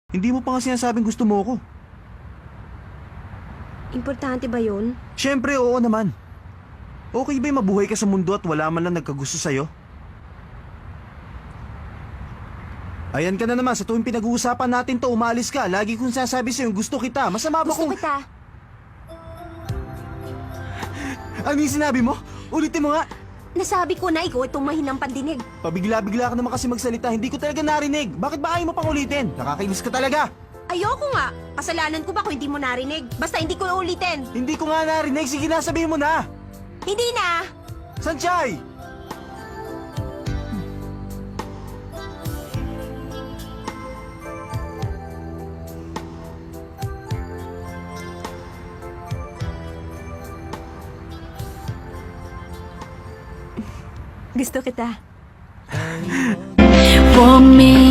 Hindi mo pa nga sinasabing gusto mo ko. Importante ba yun? Siyempre, oo naman. Okay ba mabuhay ka sa mundo at wala man lang nagkagusto sa'yo? Ayan ka na naman, sa tuwing pinag-uusapan natin to, umalis ka. Lagi kong sasabi sa'yo, gusto kita. Masama ba Gusto kung... kita. Ano yung sinabi mo? Ulitin mo nga. Nasabi ko na ikaw itong mahinang pandinig. Pabigla-bigla ka naman kasi magsalita, hindi ko talaga narinig. Bakit ba ayaw mo pang ulitin? Nakakainis ka talaga. Ayoko nga. Kasalanan ko ba kung hindi mo narinig? Basta hindi ko ulitin. Hindi ko nga narinig, sige na, sabihin mo na. Hindi na. Sanchay! Gusto kita. For me